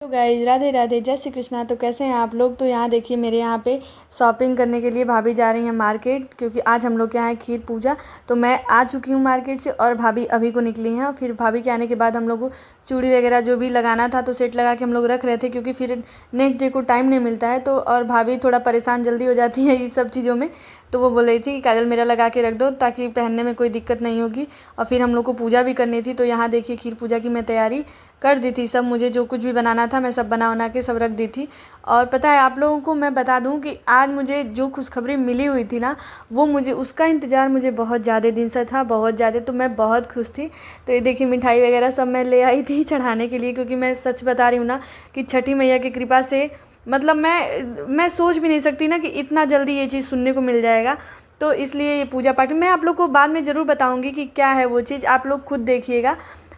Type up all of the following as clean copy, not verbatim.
तो गाइज राधे राधे जय श्री कृष्णा। तो कैसे हैं आप लोग। तो यहाँ देखिए मेरे यहाँ पे शॉपिंग करने के लिए भाभी जा रही हैं मार्केट, क्योंकि आज हम लोग के यहाँ है खीर पूजा। तो मैं आ चुकी हूँ मार्केट से और भाभी अभी को निकली हैं। फिर भाभी के आने के बाद हम लोग को चूड़ी वगैरह जो भी लगाना था तो सेट लगा के हम लोग रख रहे थे, क्योंकि फिर नेक्स्ट डे को टाइम नहीं मिलता है। तो और भाभी थोड़ा परेशान जल्दी हो जाती है इस सब चीज़ों में। तो वो बोल रही थी कि काजल मेरा लगा के रख दो ताकि पहनने में कोई दिक्कत नहीं होगी। और फिर हम लोग को पूजा भी करनी थी। तो यहाँ देखिए खीर पूजा की मैं तैयारी कर दी थी। सब मुझे जो कुछ भी बनाना था मैं सब बना के सब रख दी थी। और पता है आप लोगों को मैं बता दूं कि आज मुझे जो खुशखबरी मिली हुई थी ना, वो मुझे उसका इंतज़ार मुझे बहुत ज़्यादा दिन से था, बहुत ज़्यादा। तो मैं बहुत खुश थी। तो ये देखिए मिठाई वगैरह सब मैं ले आई थी चढ़ाने के लिए, क्योंकि मैं सच बता रही हूँ ना कि छठी मैया की कृपा से मतलब मैं सोच भी नहीं सकती ना कि इतना जल्दी ये चीज़ सुनने को मिल जाएगा। तो इसलिए ये पूजा पाठ मैं आप लोग को बाद में ज़रूर बताऊंगी कि क्या है वो चीज़, आप लोग खुद देखिएगा।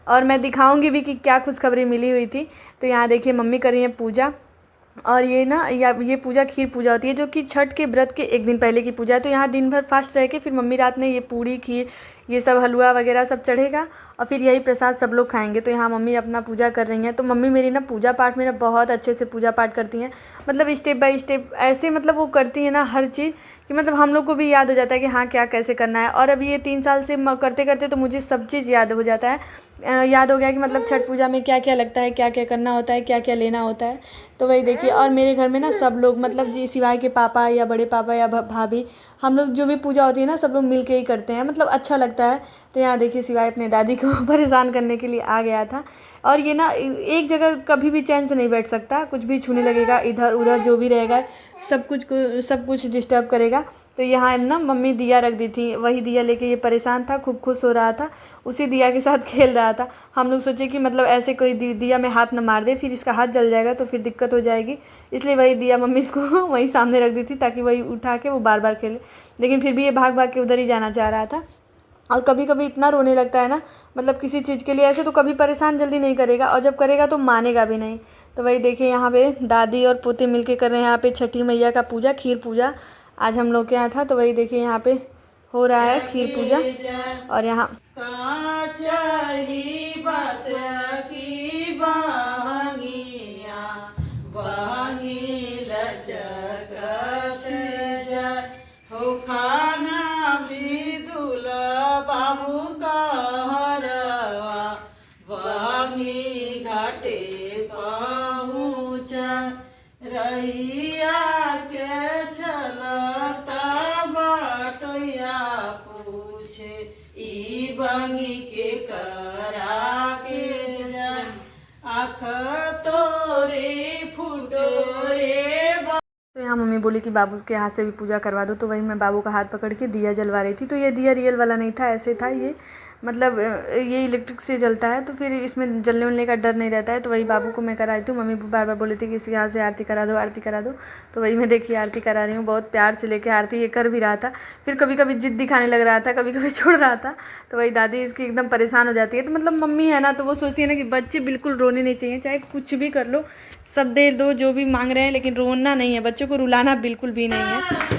और मैं दिखाऊंगी भी कि क्या खुशखबरी मिली हुई थी। तो यहाँ देखिए मम्मी कर रही हैं पूजा। और ये ना या ये पूजा खीर पूजा होती है, जो कि छठ के व्रत के एक दिन पहले की पूजा है। तो यहाँ दिन भर फास्ट रह के फिर मम्मी रात में ये पूड़ी खीर ये सब हलवा वगैरह सब चढ़ेगा और फिर यही प्रसाद सब लोग खाएंगे। तो यहाँ मम्मी अपना पूजा कर रही हैं। तो मम्मी मेरी ना पूजा पाठ मेरा बहुत अच्छे से पूजा पाठ करती हैं, मतलब स्टेप बाय स्टेप ऐसे मतलब वो करती हैं ना हर चीज़ कि मतलब हम लोग को भी याद हो जाता है कि हाँ क्या कैसे करना है। और अभी ये 3 साल से करते करते तो मुझे सब चीज़ याद हो जाता है। याद हो गया कि मतलब छठ पूजा में क्या क्या लगता है, क्या क्या करना होता है, क्या क्या लेना होता है। तो वही देखिए। और मेरे घर में ना सब लोग मतलब जी सिवाय के पापा या बड़े पापा या भाभी, हम लोग जो भी पूजा होती है ना सब लोग मिल के ही करते हैं, मतलब अच्छा लगता है। तो यहाँ देखिए सिवाय अपने दादी को परेशान करने के लिए आ गया था। और ये ना एक जगह कभी भी चैन से नहीं बैठ सकता, कुछ भी छूने लगेगा, इधर उधर जो भी रहेगा सब कुछ डिस्टर्ब करेगा। तो यहाँ ना मम्मी दिया रख दी थी, वही दिया लेके ये परेशान था, खूब खुश हो रहा था, उसी दिया के साथ खेल रहा था। हम लोग सोचे कि मतलब ऐसे कोई दिया में हाथ न मार दे, फिर इसका हाथ जल जाएगा तो फिर दिक्कत हो जाएगी। इसलिए वही दिया मम्मी इसको वहीं सामने रख दी थी ताकि वही उठा के वो बार बार खेले। लेकिन फिर भी ये भाग भाग के उधर ही जाना चाह रहा था। और कभी कभी इतना रोने लगता है ना, मतलब किसी चीज़ के लिए ऐसे तो कभी परेशान जल्दी नहीं करेगा, और जब करेगा तो मानेगा भी नहीं। तो वही देखिए यहाँ पे दादी और पोते मिलके कर रहे हैं यहाँ पे छठी मैया का पूजा, खीर पूजा आज हम लोग के यहाँ था। तो वही देखिए यहाँ पे हो रहा है खीर पूजा। और यहाँ तो यहाँ मम्मी बोली कि बाबू के हाथ से भी पूजा करवा दो। तो वही मैं बाबू का हाथ पकड़ के दिया जलवा रही थी। तो ये दिया रियल वाला नहीं था, ऐसे था ये, मतलब ये इलेक्ट्रिक से जलता है तो फिर इसमें जलने उलने का डर नहीं रहता है। तो वही बाबू को मैं कराई थी। मम्मी बार बार बोली थी कि इसके हाथ से आरती करा दो, आरती करा दो। तो वही मैं देखिए आरती करा रही हूँ, बहुत प्यार से लेके आरती ये कर भी रहा था। फिर कभी कभी जिद दिखाने लग रहा था, कभी कभी छोड़ रहा था। तो वही दादी इसकी एकदम परेशान हो जाती है। तो मतलब मम्मी है ना, तो वो सोचती है ना कि बच्चे बिल्कुल रोने नहीं चाहिए, चाहे कुछ भी कर लो, सब दे दो जो भी मांग रहे हैं, लेकिन रोना नहीं है, बच्चों को रुलाना बिल्कुल भी नहीं है।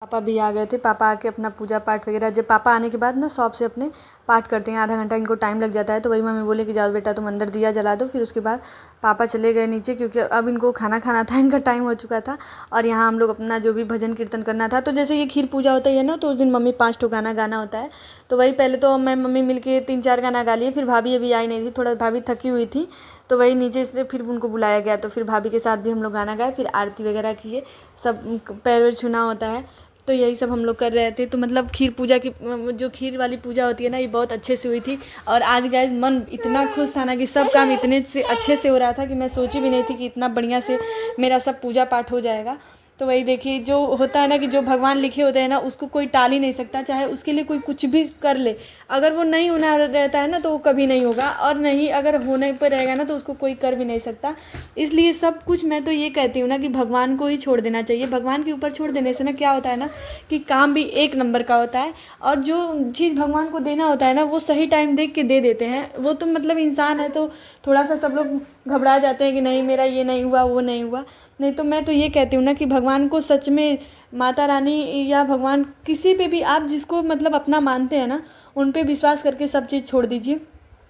पापा भी आ गए थे। पापा आके अपना पूजा पाठ वगैरह, जब पापा आने के बाद ना शॉप से अपने पाठ करते हैं, आधा घंटा इनको टाइम लग जाता है। तो वही मम्मी बोले कि जाओ बेटा तुम अंदर दिया जला दो। फिर उसके बाद पापा चले गए नीचे, क्योंकि अब इनको खाना खाना था, इनका टाइम हो चुका था। और यहाँ हम लोग अपना जो भी भजन कीर्तन करना था, तो जैसे ये खीर पूजा होता है ना, तो उस दिन मम्मी 5 गाना गाना होता है। तो वही पहले तो मैं मम्मी मिल के 3-4 गाना गा लिए। फिर भाभी अभी आई नहीं थी, थोड़ा भाभी थकी हुई थी। तो वही नीचे से फिर उनको बुलाया गया। तो फिर भाभी के साथ भी हम लोग गाना गाए, फिर आरती वगैरह किए, सब पैर वैर छूना होता है। तो यही सब हम लोग कर रहे थे। तो मतलब खीर पूजा की जो खीर वाली पूजा होती है ना, ये बहुत अच्छे से हुई थी। और आज गाइस मन इतना खुश था ना कि सब काम इतने से अच्छे से हो रहा था कि मैं सोची भी नहीं थी कि इतना बढ़िया से मेरा सब पूजा पाठ हो जाएगा। तो वही देखिए, जो होता है ना कि जो भगवान लिखे होते हैं ना, उसको कोई टाल ही नहीं सकता, चाहे उसके लिए कोई कुछ भी कर ले। अगर वो नहीं होना रहता है ना, तो वो कभी नहीं होगा, और नहीं अगर होने पर रहेगा ना, तो उसको कोई कर भी नहीं सकता। इसलिए सब कुछ मैं तो ये कहती हूँ ना कि भगवान को ही छोड़ देना चाहिए। भगवान के ऊपर छोड़ देने से ना क्या होता है ना कि काम भी एक नंबर का होता है, और जो चीज़ भगवान को देना होता है ना, वो सही टाइम देख के दे देते हैं। वो तो मतलब इंसान है, तो थोड़ा सा सब लोग घबरा जाते हैं कि नहीं मेरा ये नहीं हुआ, वो नहीं हुआ। नहीं तो मैं तो ये कहती हूँ ना कि भगवान को सच में, माता रानी या भगवान, किसी पे भी आप जिसको मतलब अपना मानते हैं ना, उन पे विश्वास करके सब चीज़ छोड़ दीजिए,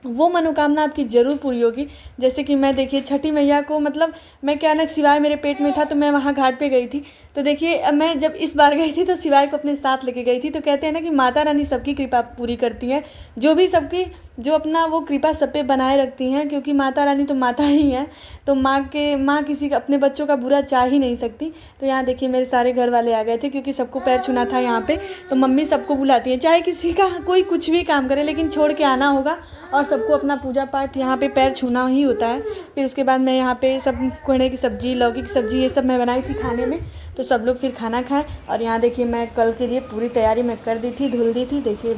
वो मनोकामना आपकी ज़रूर पूरी होगी। जैसे कि मैं देखिए छठी मैया को, मतलब मैं क्या ना, शिवाय मेरे पेट में था तो मैं वहाँ घाट पे गई थी। तो देखिए मैं जब इस बार गई थी तो शिवाय को अपने साथ लेके गई थी। तो कहते हैं ना कि माता रानी सबकी कृपा पूरी करती हैं, जो भी सबकी जो अपना वो कृपा सब पे बनाए रखती हैं, क्योंकि माता रानी तो माता ही हैं। तो माँ किसी का, अपने बच्चों का बुरा चाह ही नहीं सकती। तो यहाँ देखिए मेरे सारे घर वाले आ गए थे, क्योंकि सबको पैर छूना था यहाँ पे। तो मम्मी सबको बुलाती है, चाहे किसी का कोई कुछ भी काम करे, लेकिन छोड़ के आना होगा, और सबको अपना पूजा पाठ यहाँ पे पैर छूना ही होता है। फिर उसके बाद मैं यहाँ पे सब कोहड़े की सब्ज़ी, लौकी की सब्ज़ी, ये सब मैं बनाई थी खाने में। तो सब लोग फिर खाना खाए, और यहाँ देखिए मैं कल के लिए पूरी तैयारी मैं कर दी थी, धुल दी थी। देखिए